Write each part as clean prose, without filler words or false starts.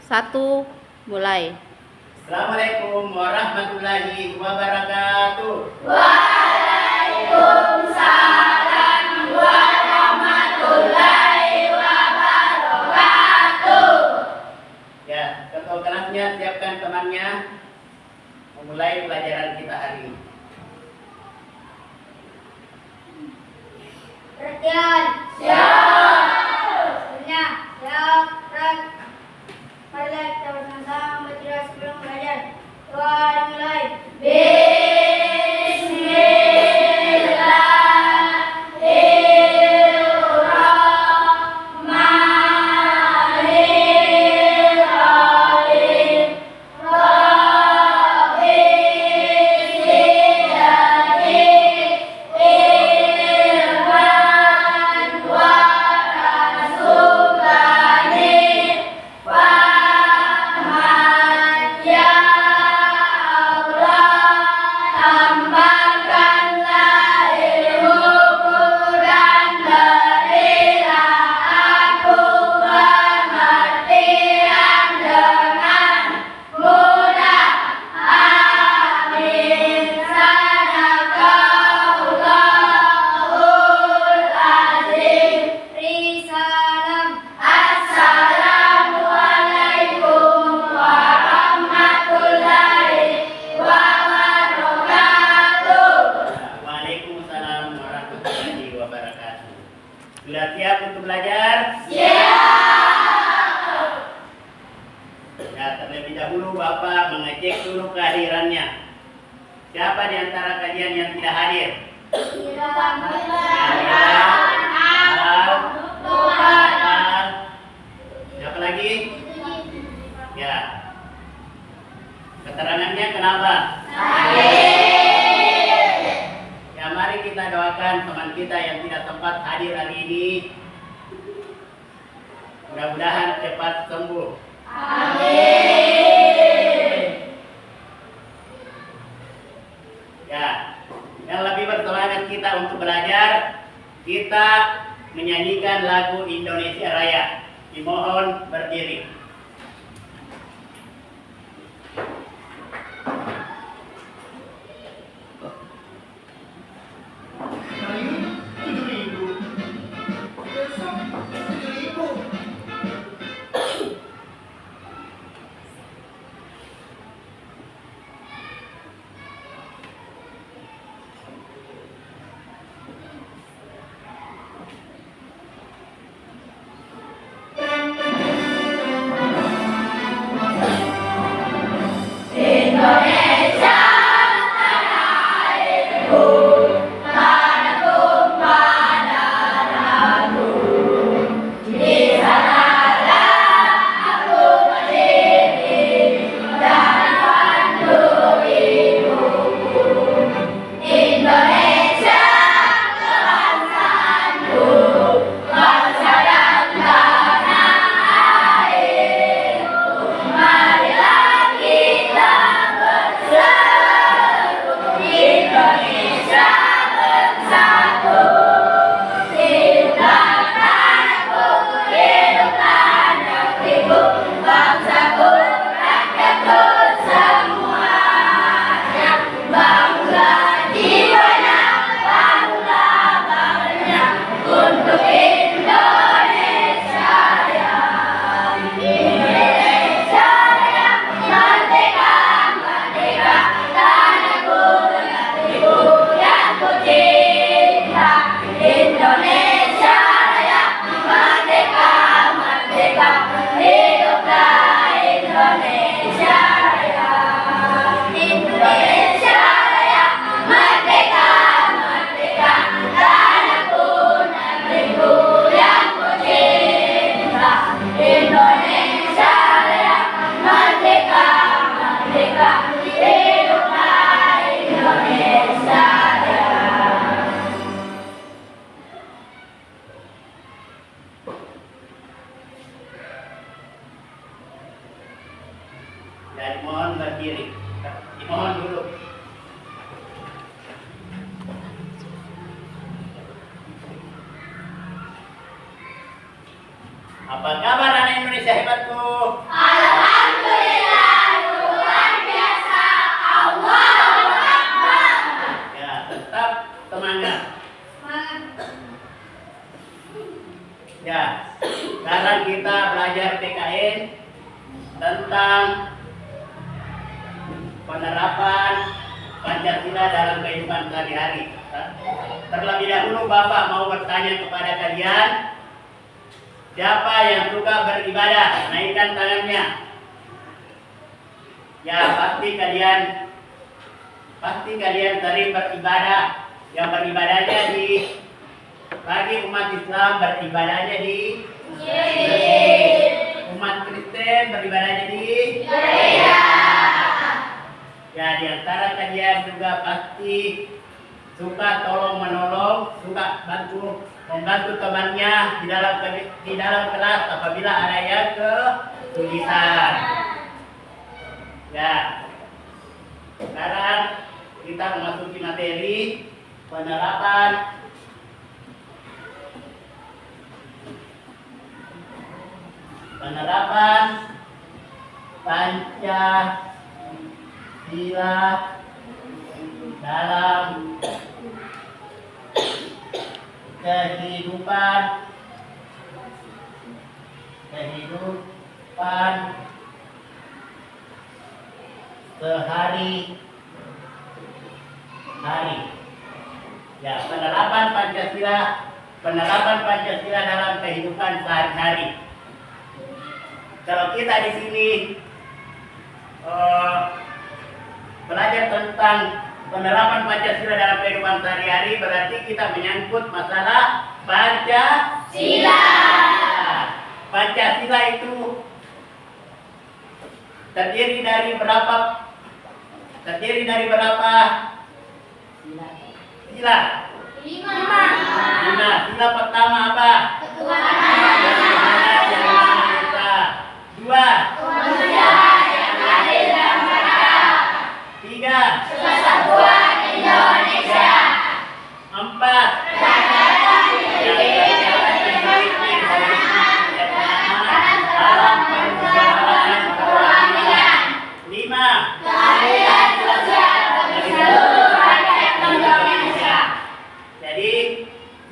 1, mulai. Assalamualaikum warahmatullahi wabarakatuh. Waalaikumsalam warahmatullahi wabarakatuh. Ya, ketua kelasnya siapkan temannya memulai pelajaran kita hari ini. Perhatian. Siap. Sebenarnya, siap. Mari kita bersama-sama membaca sebelum belajar. Doa dimulai. Sudah siap untuk belajar? Siap. Ya, terlebih dahulu Bapak mengecek dulu kehadirannya. Siapa di antara kalian yang tidak hadir? Siapa lagi? Ya. Keterangannya kenapa? Ya, mari kita doakan teman kita yang tidak sempat hadir hari ini. Mudah-mudahan cepat sembuh. Ya, yang lebih bersemangat kita untuk belajar, kita menyanyikan lagu Indonesia Raya. Dimohon berdiri. Dan mohon berdiri. Dimohon duduk. Apa kabar anak Indonesia hebatku? Alhamdulillah. kita belajar PKN tentang penerapan Pancasila dalam kehidupan sehari-hari. Terlebih dahulu Bapak mau bertanya kepada kalian, siapa yang suka beribadah? Naikkan tangannya. Ya, pasti kalian sering beribadah. Yang beribadahnya bagi umat Islam beribadahnya di umat Kristen beribadahnya di ya, di antara kalian juga pasti suka tolong menolong, suka membantu temannya di dalam kelas apabila ada yang kesulitan. Ya, sekarang kita memasuki materi penerapan Pancasila dalam kehidupan sehari-hari. Ya, penerapan Pancasila dalam kehidupan sehari-hari. Kalau kita di sini belajar tentang penerapan Pancasila dalam kehidupan sehari-hari, berarti kita menyangkut masalah Pancasila. Pancasila itu terdiri dari berapa sila? 5. Sila pertama apa? Ketuhanan yang Maha Esa. 2. Kemanusiaan yang adil dan beradab. 3. Kesatuan Indonesia. 4. Kesadaran dalam perjalanan keuangan. 5. Keadilan sosial bagi seluruh rakyat Indonesia. Jadi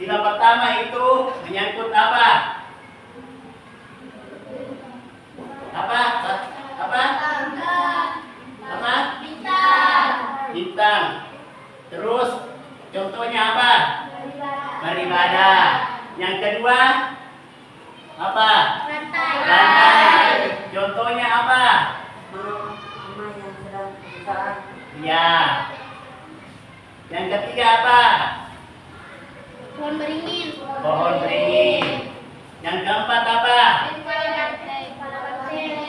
sila pertama itu menyangkut apa? Bintang. Terus contohnya apa? Beribadah. Yang kedua apa? Rantai. Contohnya apa? Ya. Yang ketiga apa? Pohon beringin. Yang keempat apa?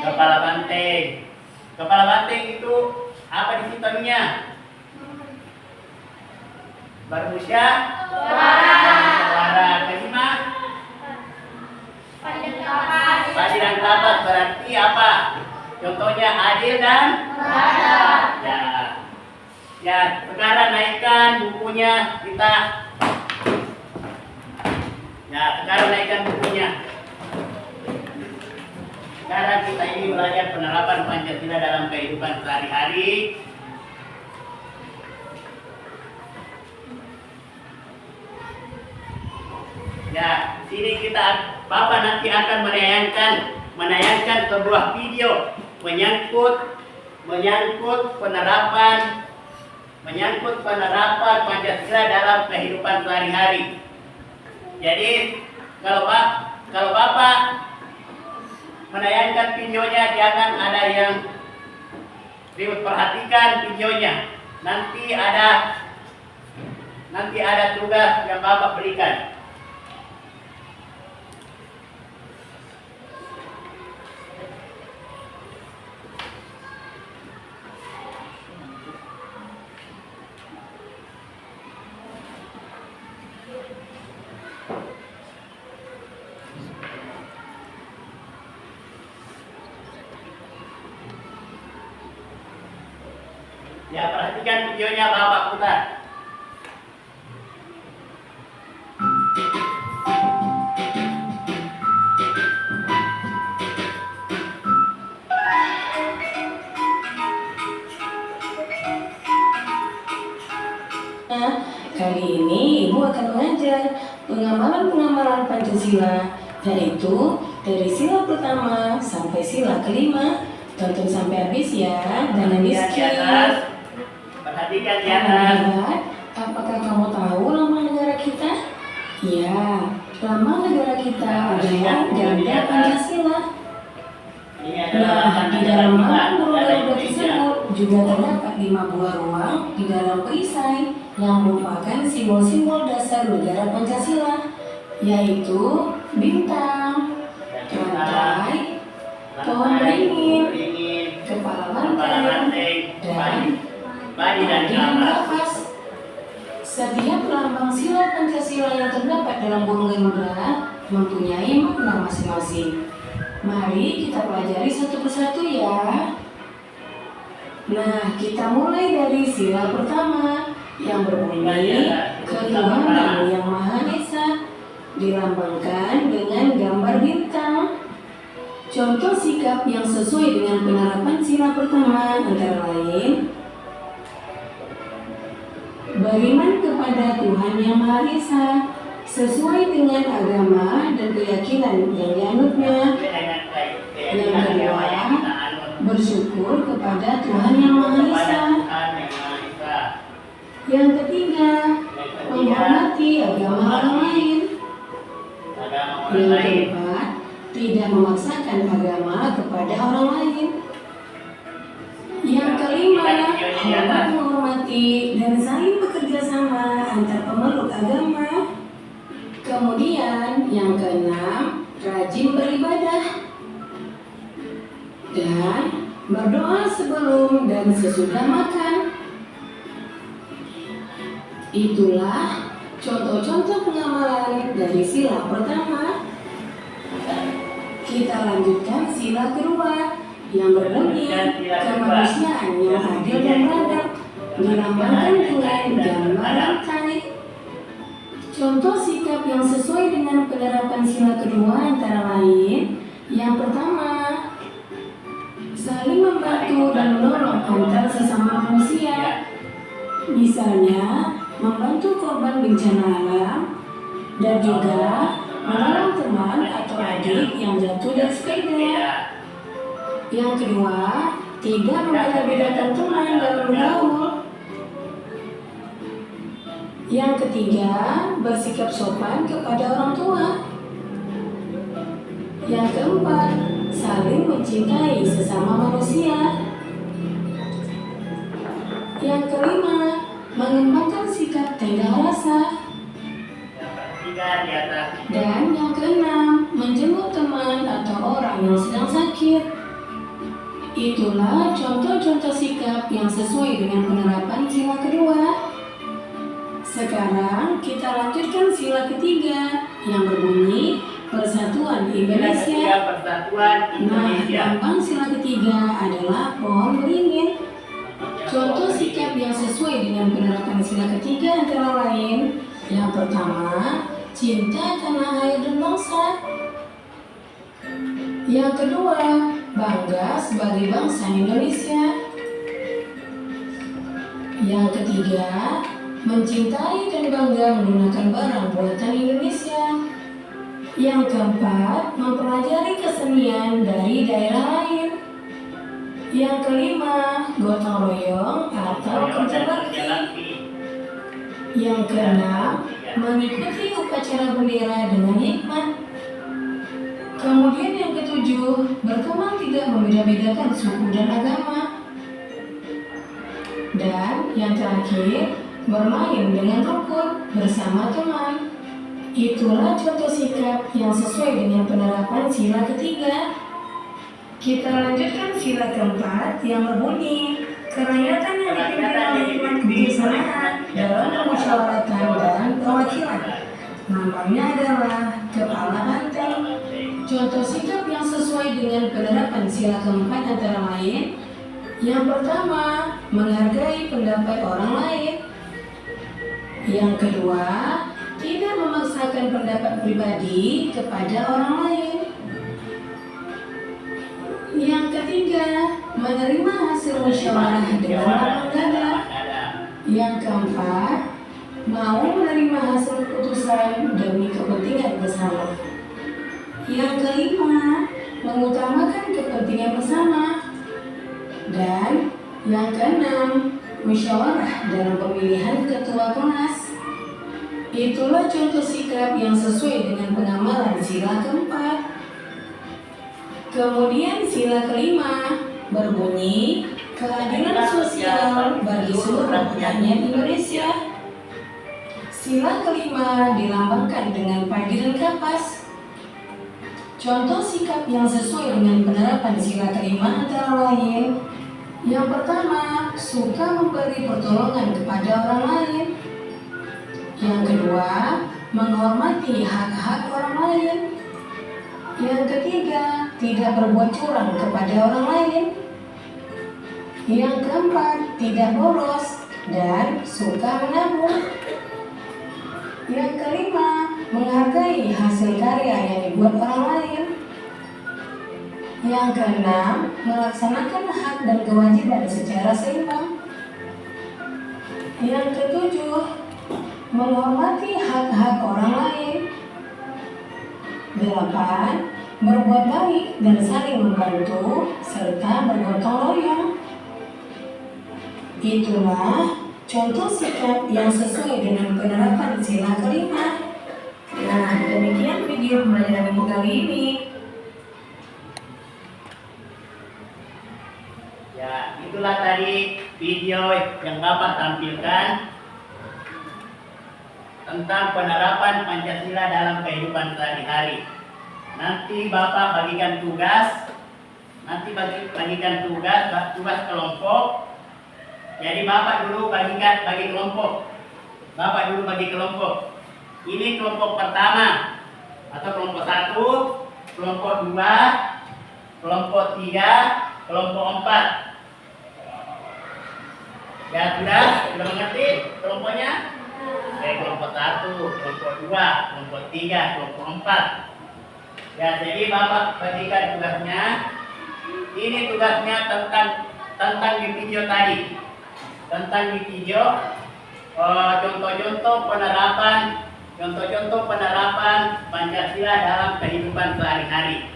Kepala banteng. Kepala banteng itu apa di situnya? Bermusyawarah. Kelima? Padi dan kapas berarti apa? Contohnya adil dan beradab. Ya, sekarang naikkan bukunya kita. Ya, sekarang naikkan bukunya. Sekarang kita ini belajar penerapan Pancasila dalam kehidupan sehari-hari. Ya, sini Bapak nanti akan menayangkan sebuah video menyangkut penerapan Pancasila dalam kehidupan sehari-hari. Jadi kalau Bapak menayangkan videonya, jangan ada yang ribut, perhatikan videonya. Nanti ada tugas yang Bapak berikan. Ya, perhatikan videonya, Bapak putar. Kali ini Ibu akan mengajar pengamalan Pancasila, yaitu dari sila pertama sampai sila kelima. Tonton sampai habis ya, jangan di Perhatikan di skip. atas. Perhatikan di atas. Hebat, apakah kamu tahu lambang negara kita? Ya, lambang negara kita adalah Garuda Pancasila. Ini adalah Nah, di dalam kita, lambang burung negara Garuda Indonesia. tersebut juga terdapat 5 buah ruang di dalam perisai yang merupakan simbol-simbol dasar negara Pancasila, yaitu bintang, rantai, pohon beringin, kepala banteng, dan badi dan dengan kapas. kapas. Setiap lambang sila Pancasila yang terdapat dalam burung Garuda mempunyai makna masing-masing. Mari kita pelajari satu persatu ya. Nah, kita mulai dari sila pertama yang berbunyi Ketuhanan Yang Maha Esa, dilambangkan dengan gambar bintang. Contoh sikap yang sesuai dengan penerapan sila pertama antara lain beriman kepada Tuhan Yang Maha Esa sesuai dengan agama dan keyakinan yang dianutnya. Yang kedua, bersyukur kepada Tuhan Yang Maha Esa. Yang ketiga, menghormati agama orang lain. Yang keempat, tidak memaksakan agama kepada orang lain. Yang kelima, hormat menghormati dan saling bekerja sama antar pemeluk agama. Kemudian yang keenam, rajin beribadah dan berdoa sebelum dan sesudah makan. Itulah contoh-contoh pengamalan dari sila pertama. Kita lanjutkan sila kedua yang berbunyi kemanusiaan yang adil dan beradab, dilambangkan dengan gambar rantai. Contoh sikap yang sesuai dengan penerapan sila kedua antara lain, yang pertama, saling membantu dan menolong antar sesama manusia. Misalnya, membantu korban bencana alam dan juga menolong teman atau adik yang jatuh dari sepeda. Yang kedua, tidak membeda-bedakan teman dalam bergaul. Yang ketiga, bersikap sopan kepada orang tua. Yang keempat, saling mencintai sesama manusia. Yang kelima, mengembangkan sikap tenggang rasa. Dan yang keenam, menjenguk teman atau orang yang sedang sakit. Itulah contoh-contoh sikap yang sesuai dengan penerapan sila kedua. Sekarang kita lanjutkan sila ketiga yang berbunyi Persatuan Indonesia. Nah, lambang sila ketiga adalah pohon beringin. Contoh sikap yang sesuai dengan penerapan sila ketiga antara lain, yang pertama, cinta tanah air dan bangsa. Yang kedua, bangga sebagai bangsa Indonesia. Yang ketiga, mencintai dan bangga menggunakan barang buatan Indonesia. Yang keempat, mempelajari kesenian dari daerah lain. Yang kelima, gotong royong atau kerja bakti. Yang keenam, mengikuti upacara bendera dengan hikmat. Kemudian yang ketujuh, berteman tidak membeda-bedakan suku dan agama. Dan yang terakhir, bermain dengan rukun bersama teman. Itulah contoh sikap yang sesuai dengan penerapan sila ketiga. Kita lanjutkan sila keempat yang berbunyi kerakyatan yang dipimpin oleh hikmat kebijaksanaan dalam permusyawaratan dan perwakilan. Lambangnya adalah kepala banteng. Contoh sikap yang sesuai dengan penerapan sila keempat antara lain, yang pertama, menghargai pendapat orang lain. Yang kedua, tidak memaksakan pendapat pribadi kepada orang lain. Yang ketiga, menerima hasil musyawarah dengan lapang dada. Yang keempat, mau menerima hasil keputusan demi kepentingan bersama. Yang kelima, mengutamakan kepentingan bersama. Dan yang keenam, musyawarah dalam pemilihan ketua kelas. Itulah contoh sikap yang sesuai dengan pengamalan sila keempat. Kemudian sila kelima berbunyi keadilan sosial bagi seluruh rakyat Indonesia. Sila kelima dilambangkan dengan padiran kapas. Contoh sikap yang sesuai dengan penerapan sila kelima antara lain: yang pertama, suka memberi pertolongan kepada orang lain. Yang kedua, menghormati hak-hak orang lain. Yang ketiga, tidak berbuat curang kepada orang lain. Yang keempat, tidak boros dan suka menabung. Yang kelima, menghargai hasil karya yang dibuat orang lain. Yang keenam, melaksanakan hak dan kewajiban secara seimbang. Yang ketujuh, menghormati hak-hak orang lain. 8. Berbuat baik dan saling membantu serta bergotong royong. Itulah contoh sikap yang sesuai dengan penerapan sila kelima. Nah, demikian video pembelajaran ibu kali ini. Ya, itulah tadi video yang Bapak tampilkan tentang penerapan Pancasila dalam kehidupan sehari-hari. Nanti Bapak bagikan tugas, tugas kelompok. Jadi Bapak dulu bagi kelompok. Ini kelompok pertama atau kelompok 1, kelompok 2, kelompok 3, kelompok 4. Ya sudah mengerti kelompoknya? Kelompok 1, kelompok 2, kelompok 3, kelompok 4. Ya, jadi Bapak bagikan tugasnya. Ini tugasnya tentang di video tadi. Tentang di video contoh-contoh penerapan Pancasila dalam kehidupan sehari-hari.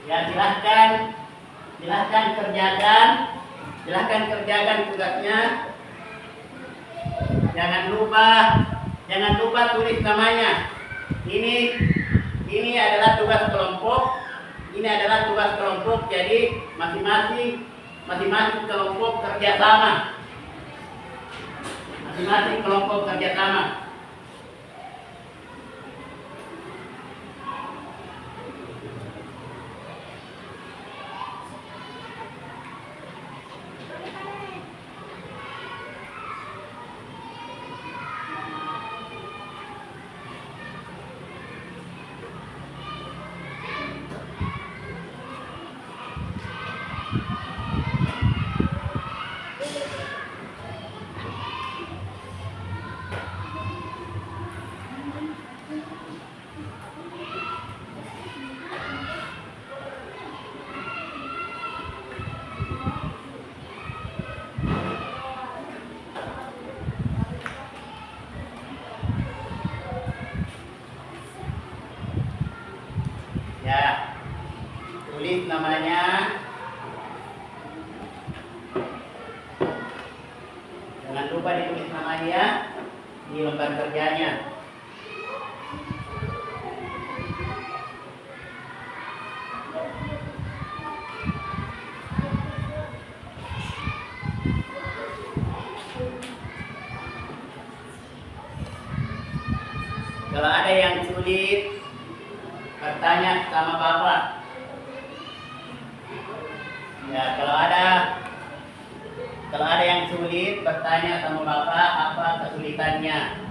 Ya, silahkan kerjakan tugasnya. Jangan lupa tulis namanya. Ini adalah tugas kelompok. Jadi masing-masing kelompok kerjasama. Ya, tulis namanya. Jangan lupa ditulis namanya di lembar kerjanya. Kalau ada yang sulit, bertanya sama Ya, kalau ada yang sulit, bertanya sama Bapak apa kesulitannya.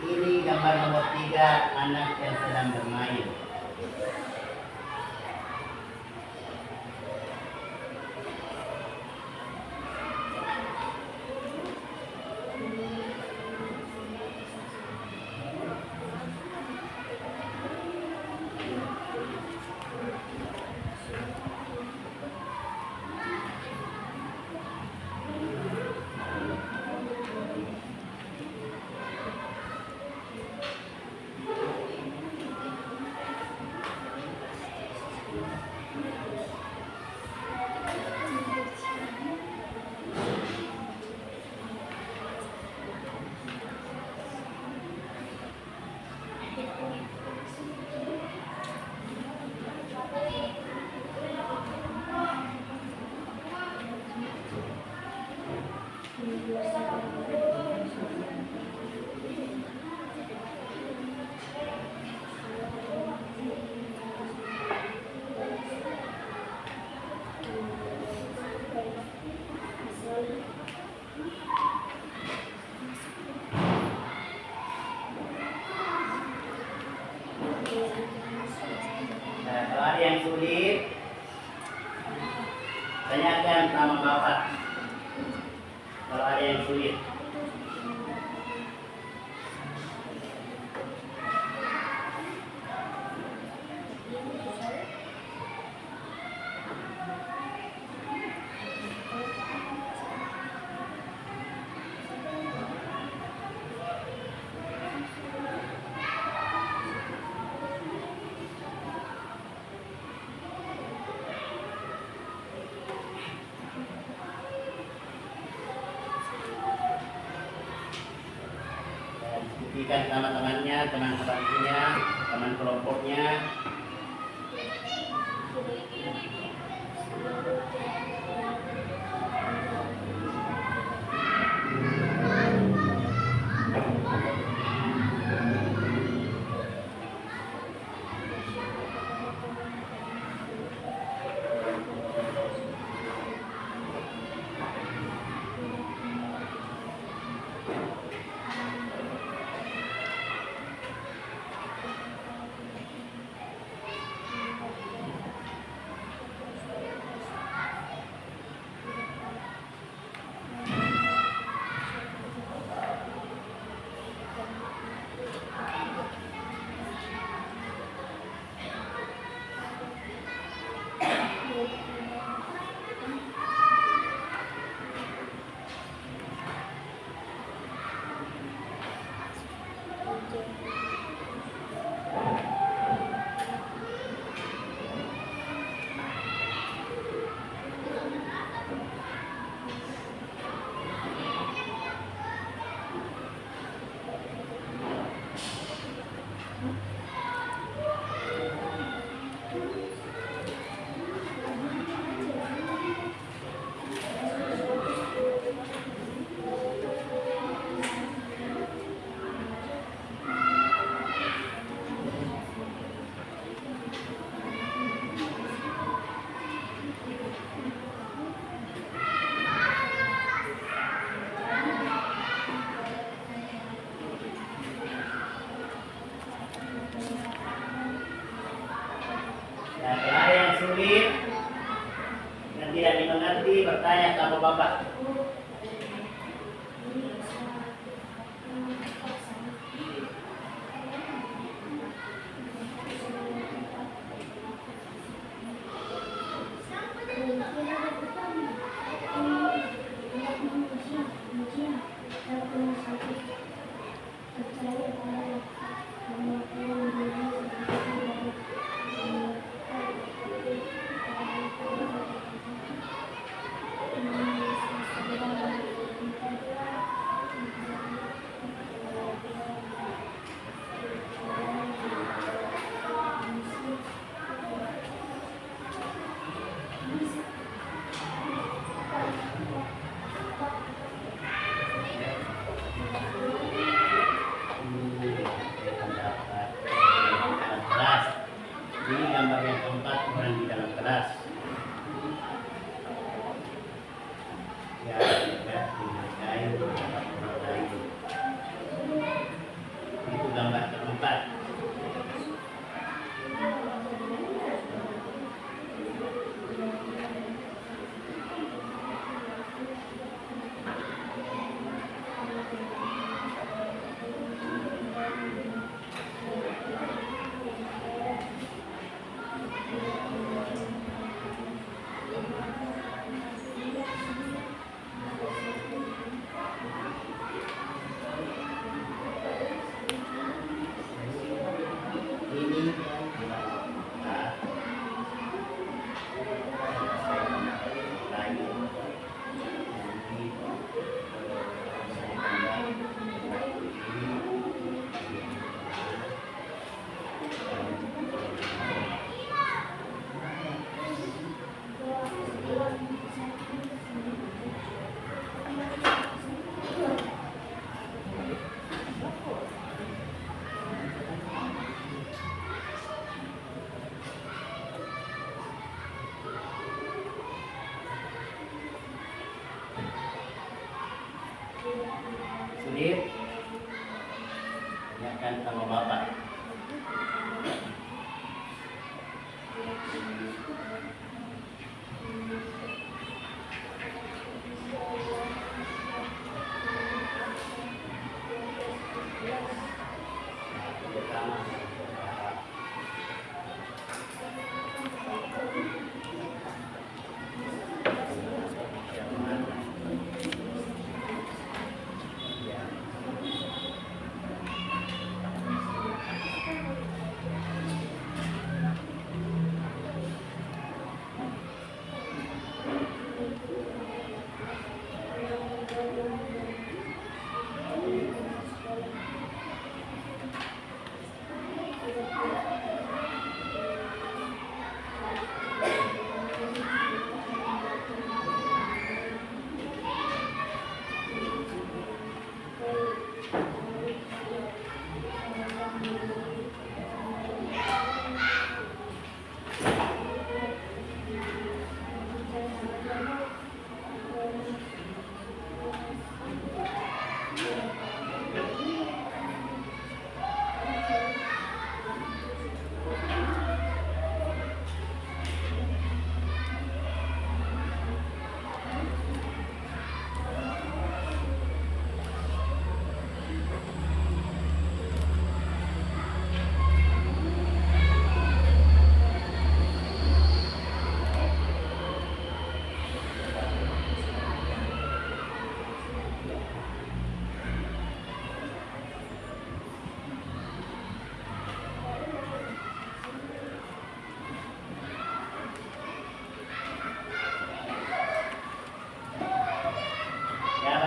Ini gambar nomor 3, anak yang sedang bermain. Nah, kalau ada yang sulit, tanyakan sama Bapak. Kalau ada yang sulit. Diskusikan sama temannya, teman sebantunya, teman kelompoknya. Nah, kalau ada yang sulit dan tidak dimengerti, bertanya sama Bapak. Ini gambar yang keempat, orang di dalam kelas. Ya, dihargai beberapa orang lain. Itu gambar keempat. Sulit, tanyakan sama bapak.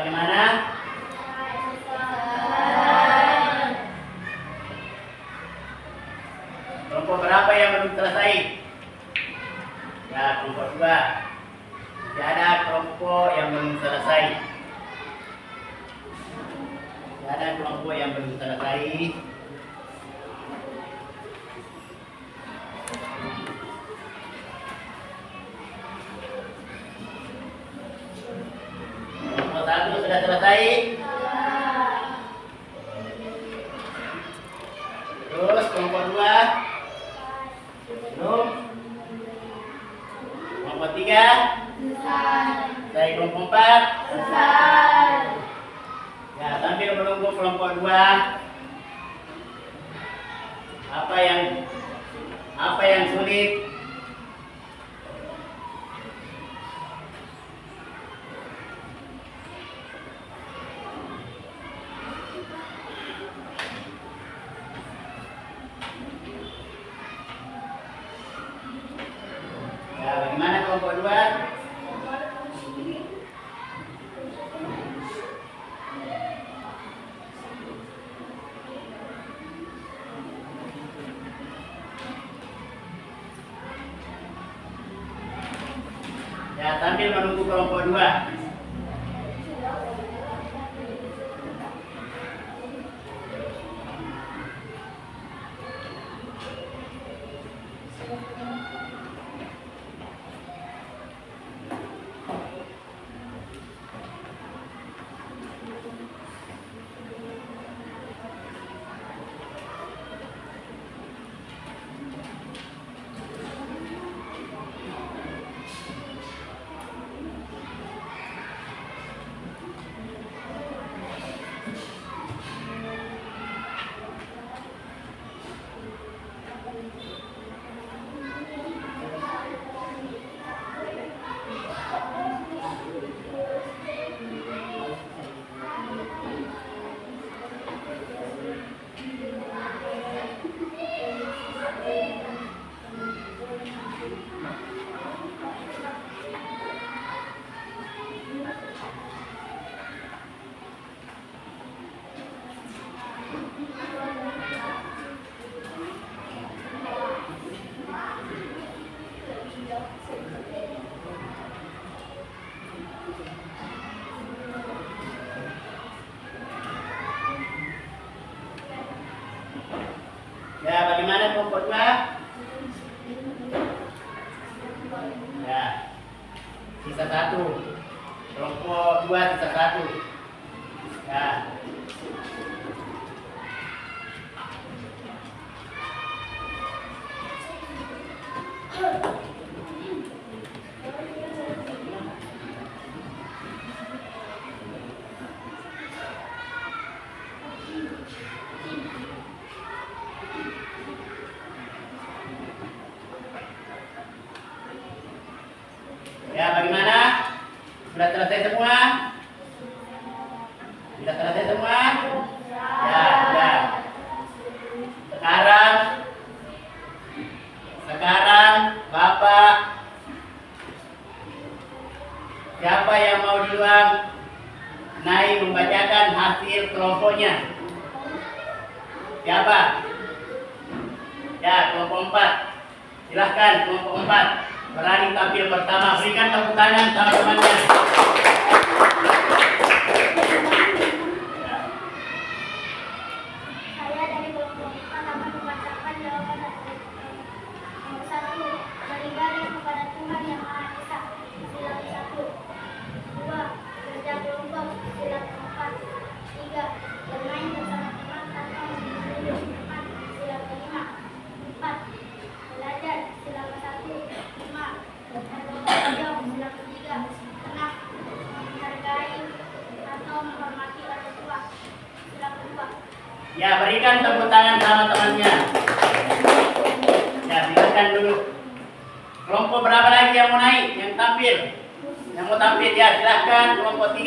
Bagaimana? Kelompok berapa yang belum selesai? Ya, kelompok 2. Tidak ada kelompok yang belum selesai. Tidak ada kelompok yang belum selesai. Kelompok 1 sudah selesai. Terus kelompok 2 belum. Kelompok 3 selesai. Kelompok 4 selesai. Ya, sambil menunggu kelompok 2, apa yang sulit? Ya, bagaimana kelompok 2? Ya, sambil menunggu kelompok 2. Ya, bagaimana kelompok 2? Ya, sisa 1. Kelompok 2 sisa 1. Ya. Ya, bagaimana? Sudah selesai semua? Sudah selesai semua? Ya, sudah. Sekarang Bapak, siapa yang mau duluan naik membacakan hasil kelompoknya? Siapa? Ya, kelompok 4. Silahkan kelompok 4. Berani tampil pertama, berikan tepuk tangan sama temannya. Saya dari kelompok 4 akan membacakan jawaban nomor 1. Beribadah kepada Tuhan Yang Maha Esa. Sila ke-1. 2. Kerja kelompok. Sila ke-4. 3. Bermain bersama teman tanpa menunjuk teman. Sila ke-5. 4. Belajar. Sila ke-1. 5. Bertanggung jawab. Sila ke-3. 6. Menghargai atau menghormati orang tua. Sila ke-2. Ya, berikan tepuk tangan sama temannya. Ya, silakan dulu. Kelompok berapa lagi yang mau naik? Yang tampil? Yang mau tampil ya, silahkan kelompok 3.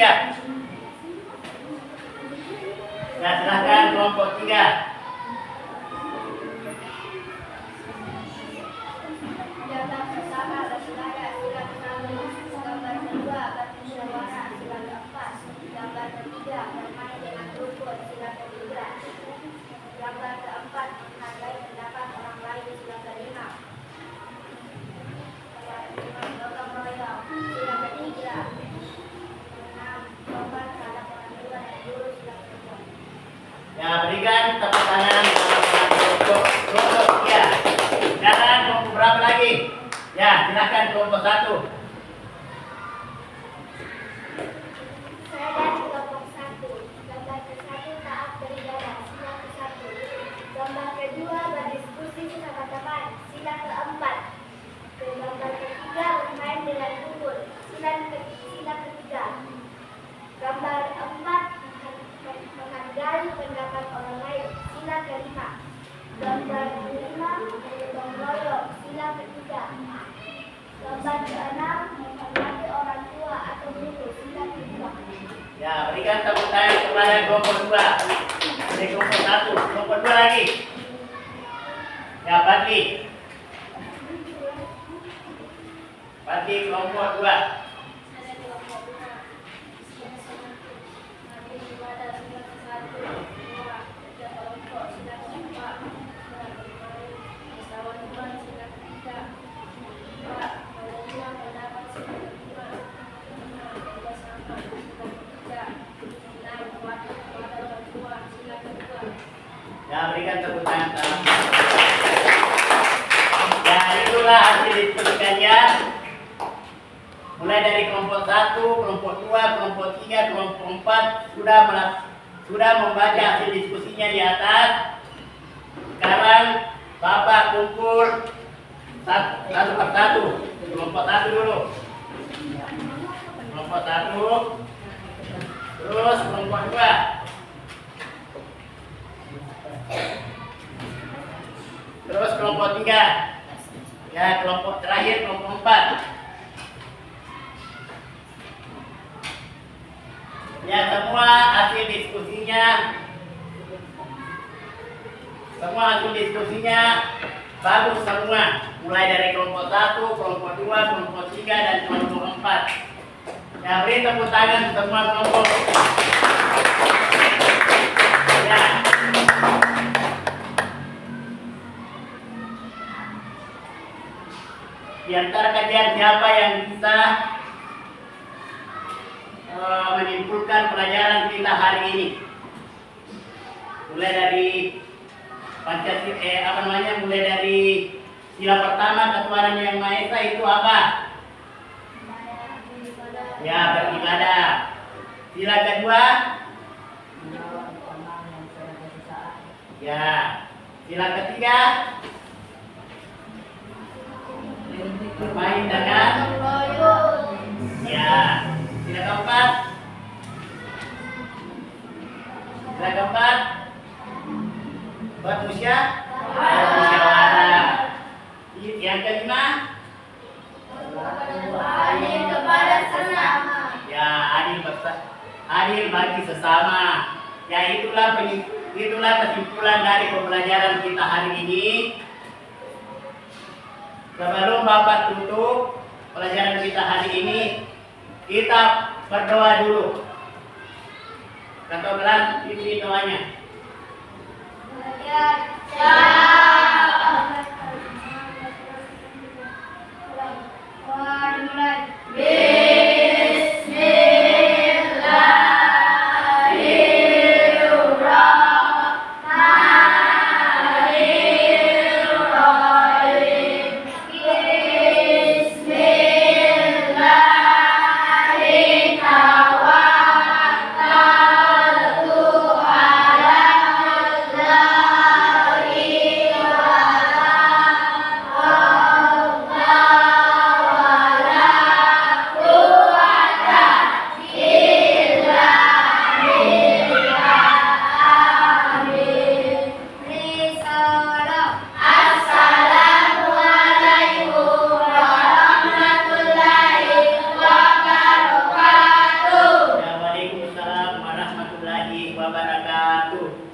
Ya, silahkan kelompok 3. Gambar pertama bersaudara, sila ke-1. Gambar kedua bermusyawarah, sila ke-4. Gambar ketiga bermain dengan rukun, sila ke-3. Gambar ke-4 menghargai pendapat orang lain, sila ke-5. Gotong royong, sila ke-3. 6. Sopan terhadap orang tua dan guru, sila ke-7. Ya, berikan tepuk tangan sama kelompok 3. Sekarang kelompok berapa lagi? Ya, silahkan kelompok 1. Saya dari kelompok 1. Gambar ke-1 taat beribadah, sila ke-1. Gambar kedua berdiskusi sama teman, sila ke-4. Gambar ketiga bermain dengan rukun, sila ke-3. Gambar 4 menghargai pendapat orang lain, sila ke-5. Gambar ke-5 gotong royong, sila ke-3. Gambar ke-6 menghormati orang tua atau guru, sila ke-2. Ya, berikan tepuk tangan kepada kelompok 2. Dari kelompok 1, kelompok 2 lagi. Ya, Pati. Pati kelompok 2. Ya, berikan tepuk tangan. Ya, itulah hasil diskusi kalian. Mulai dari kelompok 1, kelompok 2, kelompok 3, kelompok 4 sudah membaca hasil diskusinya di atas. Sekarang Bapak kumpul satu persatu. Kelompok 1 dulu. Kelompok 1. Terus kelompok 2. Terus kelompok 3. Ya, kelompok terakhir kelompok 4. Ya, semua hasil diskusinya bagus semua. Mulai dari kelompok 1, kelompok 2, kelompok 3 dan kelompok 4. Ya, beri tepuk tangan semua kelompok. Ya. Di antara kalian siapa yang bisa menyimpulkan pelajaran kita hari ini? Mulai dari mulai dari sila pertama ketuhanan yang Maha Esa itu apa? Ya, beribadah. Sila kedua? Ya. Sila ketiga? Bermain dengan? Ya. Sila keempat? Sila keempat? Bermusyawarah. Yang kelima? Adil kepada sesama. Ya, adil bagi sesama. Ya, itulah kesimpulan dari pembelajaran kita hari ini. Sebelum Bapak tutup pelajaran kita hari ini, kita berdoa dulu. Kata belas ini doanya. Waalaikumsalam warahmatullahi wabarakatuh.